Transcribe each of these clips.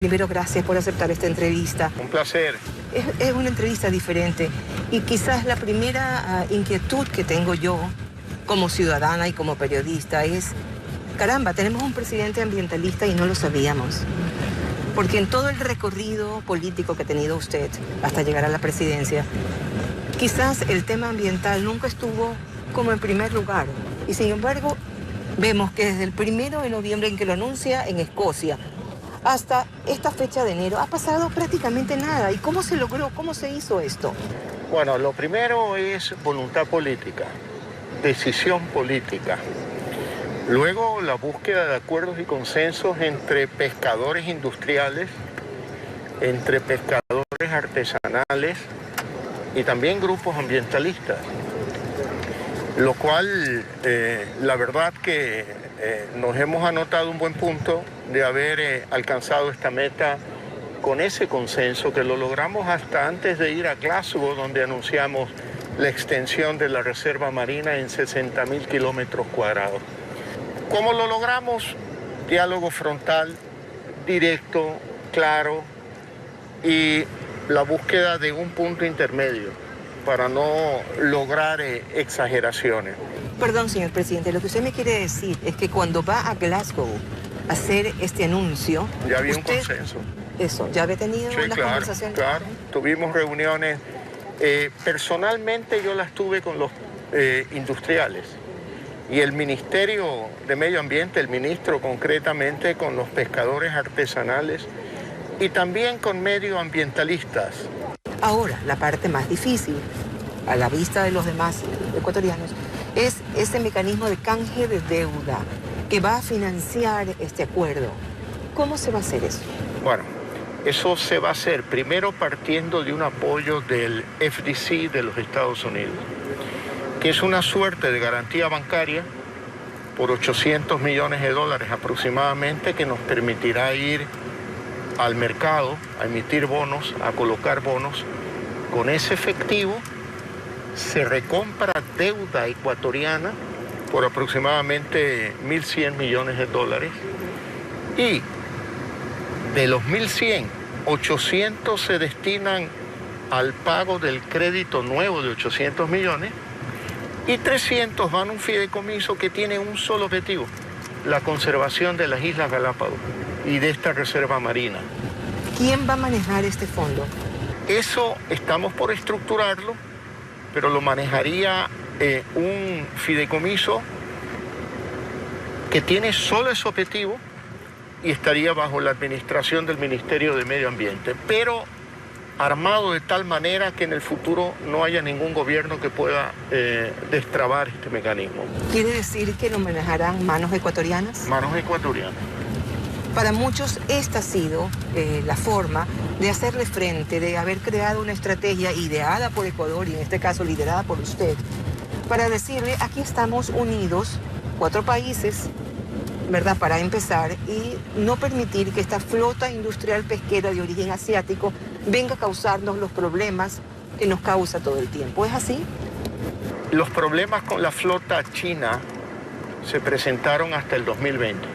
Primero, gracias por aceptar esta entrevista. Un placer. Es una entrevista diferente y quizás la primera inquietud que tengo yo como ciudadana y como periodista es, caramba, tenemos un presidente ambientalista y no lo sabíamos. Porque en todo el recorrido político que ha tenido usted hasta llegar a la presidencia, quizás el tema ambiental nunca estuvo como en primer lugar. Y sin embargo, vemos que desde el 1 de noviembre en que lo anuncia en Escocia, hasta esta fecha de enero ha pasado prácticamente nada. ¿Y cómo se logró? ¿Cómo se hizo esto? Bueno, lo primero es voluntad política, decisión política. Luego la búsqueda de acuerdos y consensos entre pescadores industriales, entre pescadores artesanales y también grupos ambientalistas. Lo cual, la verdad que nos hemos anotado un buen punto de haber alcanzado esta meta con ese consenso que lo logramos hasta antes de ir a Glasgow, donde anunciamos la extensión de la reserva marina en 60.000 kilómetros cuadrados. ¿Cómo lo logramos? Diálogo frontal, directo, claro y la búsqueda de un punto intermedio para no lograr exageraciones. Perdón, señor presidente, lo que usted me quiere decir es que cuando va a Glasgow a hacer este anuncio... Ya había un consenso. Eso, ¿ya había tenido las conversaciones? Claro, tuvimos reuniones. Personalmente yo las tuve con los industriales y el Ministerio de Medio Ambiente, el ministro concretamente, con los pescadores artesanales y también con medioambientalistas. Ahora, la parte más difícil, a la vista de los demás ecuatorianos, es ese mecanismo de canje de deuda que va a financiar este acuerdo. ¿Cómo se va a hacer eso? Bueno, eso se va a hacer primero partiendo de un apoyo del FDC de los Estados Unidos, que es una suerte de garantía bancaria por $800 millones aproximadamente, que nos permitirá ir al mercado a emitir bonos, a colocar bonos. Con ese efectivo se recompra deuda ecuatoriana por aproximadamente $1.100 millones y de los 1.100, 800 se destinan al pago del crédito nuevo de 800 millones y 300 van a un fideicomiso que tiene un solo objetivo: la conservación de las Islas Galápagos y de esta reserva marina. ¿Quién va a manejar este fondo? Eso estamos por estructurarlo, pero lo manejaría un fideicomiso que tiene solo ese objetivo y estaría bajo la administración del Ministerio de Medio Ambiente, pero armado de tal manera que en el futuro no haya ningún gobierno que pueda destrabar este mecanismo. ¿Quiere decir que lo manejarán manos ecuatorianas? Manos ecuatorianas. Para muchos esta ha sido la forma de hacerle frente, de haber creado una estrategia ideada por Ecuador y en este caso liderada por usted, para decirle, aquí estamos unidos, 4 países, ¿verdad?, para empezar, y no permitir que esta flota industrial pesquera de origen asiático venga a causarnos los problemas que nos causa todo el tiempo. ¿Es así? Los problemas con la flota china se presentaron hasta el 2020.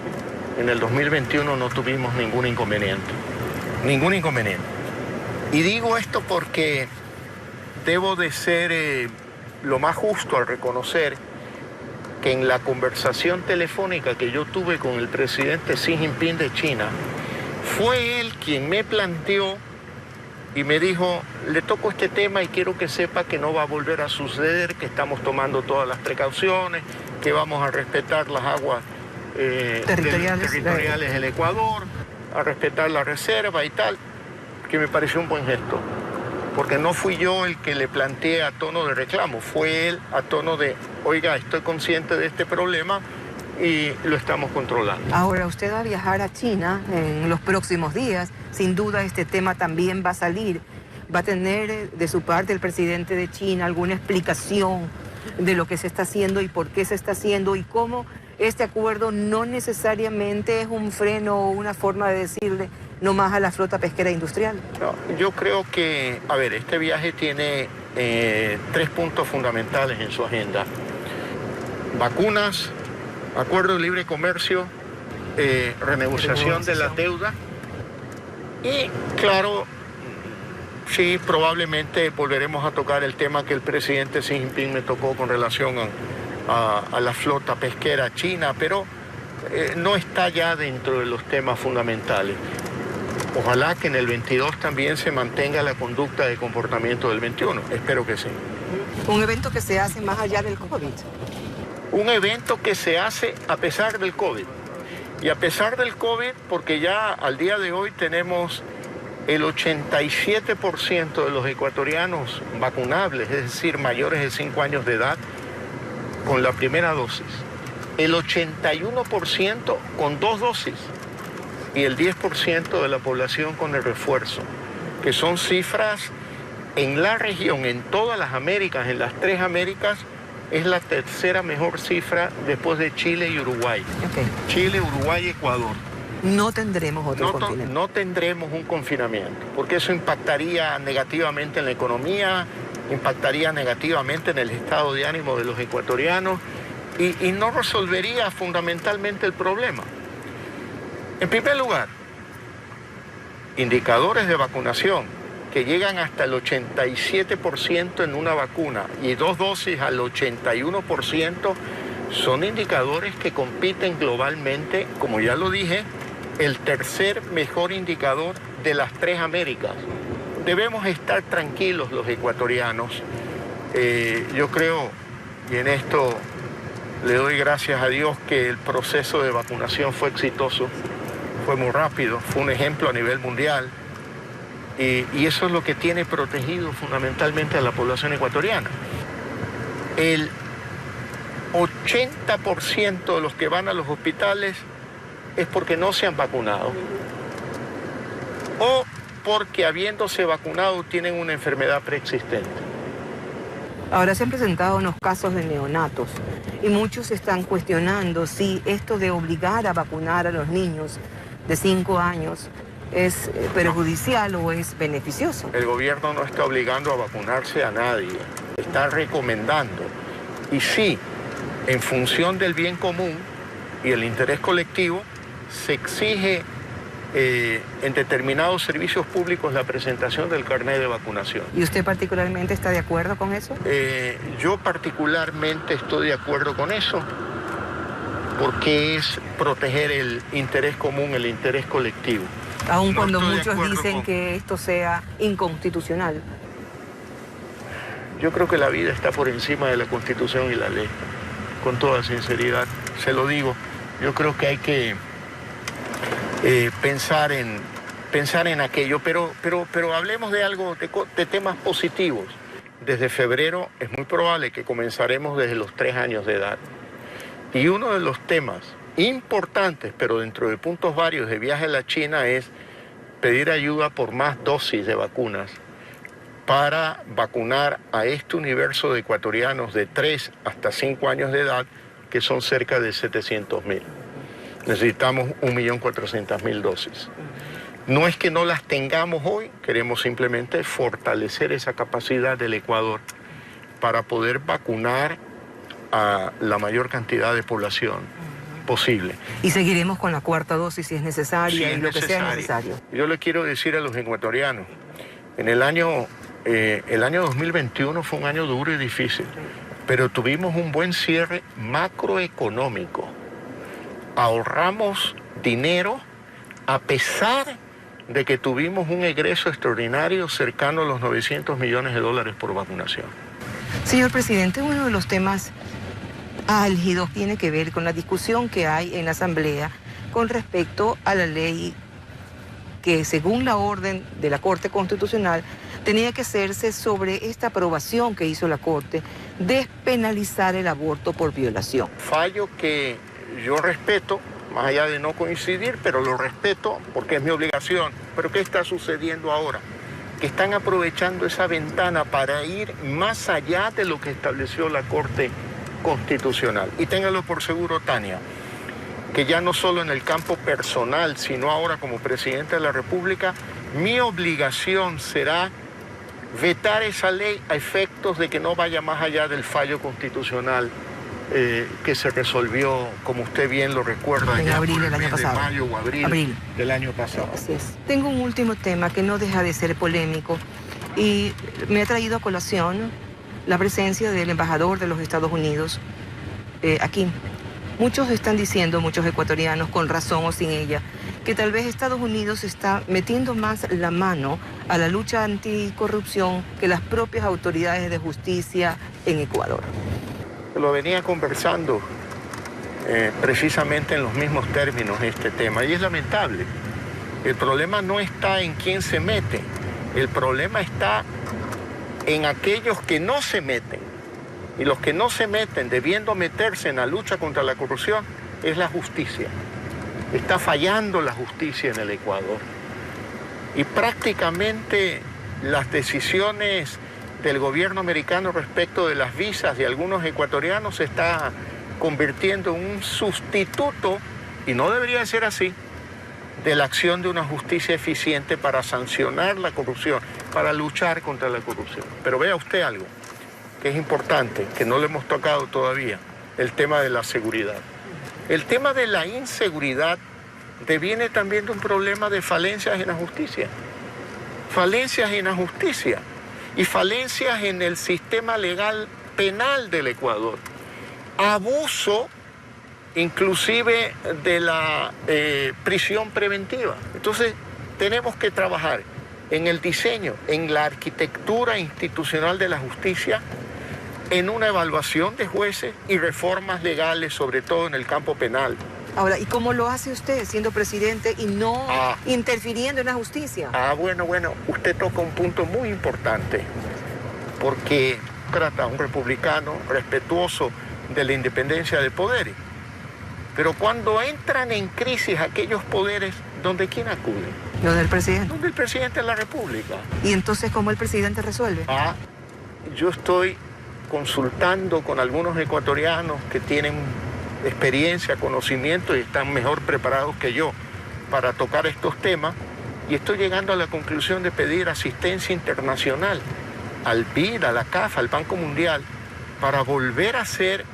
En el 2021 no tuvimos ningún inconveniente. Ningún inconveniente. Y digo esto porque debo de ser lo más justo al reconocer que en la conversación telefónica que yo tuve con el presidente Xi Jinping de China, fue él quien me planteó y me dijo, le toco este tema y quiero que sepa que no va a volver a suceder, que estamos tomando todas las precauciones, que vamos a respetar las aguas territoriales del Ecuador, a respetar la reserva y tal, que me pareció un buen gesto. Porque no fui yo el que le planteé a tono de reclamo, fue él a tono de, oiga, estoy consciente de este problema y lo estamos controlando. Ahora, usted va a viajar a China en los próximos días, sin duda este tema también va a salir. ¿Va a tener de su parte el presidente de China alguna explicación de lo que se está haciendo y por qué se está haciendo y cómo este acuerdo no necesariamente es un freno o una forma de decirle no más a la flota pesquera industrial? No, yo creo que, a ver, este viaje tiene 3 puntos fundamentales en su agenda. Vacunas, acuerdo de libre comercio, renegociación de la deuda Y claro, sí, probablemente volveremos a tocar el tema que el presidente Xi Jinping me tocó con relación a la flota pesquera china, pero no está ya dentro de los temas fundamentales. Ojalá que en el 22 también se mantenga la conducta de comportamiento del 21. Espero que sí. Un evento que se hace más allá del COVID. Un evento que se hace a pesar del COVID. Y a pesar del COVID, porque ya al día de hoy tenemos el 87% de los ecuatorianos vacunables, es decir, mayores de 5 años de edad, con la primera dosis. El 81% con 2 dosis y el 10% de la población con el refuerzo, que son cifras en la región, en todas las Américas, en las 3 Américas, es la tercera mejor cifra después de Chile y Uruguay. Okay. Chile, Uruguay y Ecuador. No tendremos otro confinamiento. No tendremos un confinamiento, porque eso impactaría negativamente en la economía, impactaría negativamente en el estado de ánimo de los ecuatorianos y no resolvería fundamentalmente el problema. En primer lugar, indicadores de vacunación que llegan hasta el 87% en una vacuna y 2 dosis al 81%, son indicadores que compiten globalmente, como ya lo dije, el tercer mejor indicador de las 3 Américas. Debemos estar tranquilos los ecuatorianos. Yo creo, y en esto le doy gracias a Dios, que el proceso de vacunación fue exitoso, fue muy rápido, fue un ejemplo a nivel mundial. Y eso es lo que tiene protegido fundamentalmente a la población ecuatoriana. El 80% de los que van a los hospitales es porque no se han vacunado o porque habiéndose vacunado tienen una enfermedad preexistente. Ahora se han presentado unos casos de neonatos y muchos están cuestionando si esto de obligar a vacunar a los niños de 5 años es perjudicial o es beneficioso. El gobierno no está obligando a vacunarse a nadie, está recomendando. Y sí, en función del bien común y el interés colectivo, se exige en determinados servicios públicos la presentación del carnet de vacunación. ¿Y usted particularmente está de acuerdo con eso? Yo particularmente estoy de acuerdo con eso, porque es proteger el interés común, el interés colectivo. Aun cuando muchos dicen que esto sea inconstitucional. Yo creo que la vida está por encima de la Constitución y la ley, con toda sinceridad, se lo digo. Yo creo que hay que pensar en aquello, pero hablemos de algo, de temas positivos. Desde febrero es muy probable que comenzaremos desde los 3 años de edad. Y uno de los temas importantes, pero dentro de puntos varios de viaje a la China, es pedir ayuda por más dosis de vacunas para vacunar a este universo de ecuatorianos de 3 hasta 5 años de edad, que son cerca de 700.000. Necesitamos 1.400.000 dosis. No es que no las tengamos hoy, queremos simplemente fortalecer esa capacidad del Ecuador para poder vacunar a la mayor cantidad de población posible. Y seguiremos con la 4ª dosis si es necesaria, y lo que sea necesario. Yo le quiero decir a los ecuatorianos, en el año 2021 fue un año duro y difícil, pero tuvimos un buen cierre macroeconómico. Ahorramos dinero a pesar de que tuvimos un egreso extraordinario cercano a los $900 millones por vacunación. Señor presidente, uno de los temas álgidos tiene que ver con la discusión que hay en la Asamblea con respecto a la ley que, según la orden de la Corte Constitucional, tenía que hacerse sobre esta aprobación que hizo la Corte, despenalizar el aborto por violación. Fallo que yo respeto, más allá de no coincidir, pero lo respeto porque es mi obligación. Pero ¿qué está sucediendo ahora? Que están aprovechando esa ventana para ir más allá de lo que estableció la Corte Constitucional. Y téngalo por seguro, Tania, que ya no solo en el campo personal, sino ahora como presidente de la República, mi obligación será vetar esa ley a efectos de que no vaya más allá del fallo constitucional que se resolvió, como usted bien lo recuerda, en abril del año pasado. De mayo o abril del año pasado. Así es. Tengo un último tema que no deja de ser polémico y me ha traído a colación la presencia del embajador de los Estados Unidos aquí. Muchos están diciendo, muchos ecuatorianos, con razón o sin ella, que tal vez Estados Unidos está metiendo más la mano a la lucha anticorrupción que las propias autoridades de justicia en Ecuador. Lo venía conversando precisamente en los mismos términos este tema, y es lamentable. El problema no está en quién se mete, el problema está en aquellos que no se meten. Y los que no se meten, debiendo meterse en la lucha contra la corrupción, es la justicia. Está fallando la justicia en el Ecuador. Y prácticamente las decisiones del gobierno americano respecto de las visas de algunos ecuatorianos se está convirtiendo en un sustituto, y no debería ser así, de la acción de una justicia eficiente para sancionar la corrupción, para luchar contra la corrupción. Pero vea usted algo que es importante, que no le hemos tocado todavía, el tema de la seguridad. El tema de la inseguridad deviene también de un problema de falencias en la justicia. Falencias en la justicia y falencias en el sistema legal penal del Ecuador. Abuso inclusive de la prisión preventiva. Entonces tenemos que trabajar en el diseño, en la arquitectura institucional de la justicia, en una evaluación de jueces y reformas legales, sobre todo en el campo penal. Ahora, ¿y cómo lo hace usted siendo presidente y no interfiriendo en la justicia? Bueno, usted toca un punto muy importante, porque trata a un republicano respetuoso de la independencia de poderes. Pero cuando entran en crisis aquellos poderes, ¿dónde quién acude? ¿Donde el presidente? Donde el presidente de la República. ¿Y entonces cómo el presidente resuelve? Yo estoy consultando con algunos ecuatorianos que tienen experiencia, conocimiento y están mejor preparados que yo para tocar estos temas, y estoy llegando a la conclusión de pedir asistencia internacional al BID, a la CAF, al Banco Mundial, para volver a hacer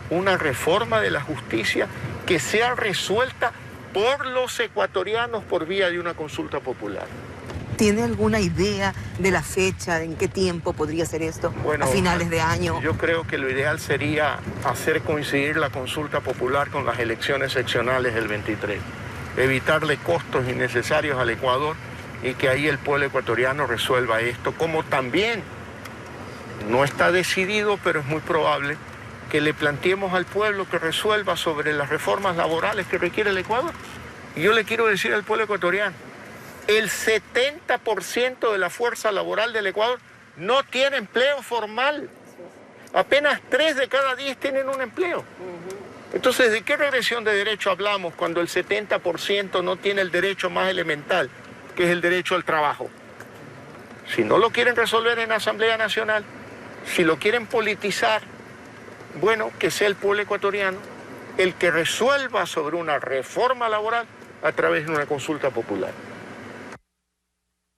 una reforma de la justicia que sea resuelta por los ecuatorianos por vía de una consulta popular. ¿Tiene alguna idea de la fecha, en qué tiempo podría ser esto? Bueno, ¿a finales de año? Yo creo que lo ideal sería hacer coincidir la consulta popular con las elecciones seccionales del 23. Evitarle costos innecesarios al Ecuador y que ahí el pueblo ecuatoriano resuelva esto, como también no está decidido, pero es muy probable que le planteemos al pueblo que resuelva sobre las reformas laborales que requiere el Ecuador. Y yo le quiero decir al pueblo ecuatoriano, el 70% de la fuerza laboral del Ecuador no tiene empleo formal. Apenas 3 de cada 10 tienen un empleo. Entonces, ¿de qué regresión de derecho hablamos cuando el 70% no tiene el derecho más elemental, que es el derecho al trabajo? Si no lo quieren resolver en la Asamblea Nacional, si lo quieren politizar, bueno, que sea el pueblo ecuatoriano el que resuelva sobre una reforma laboral a través de una consulta popular.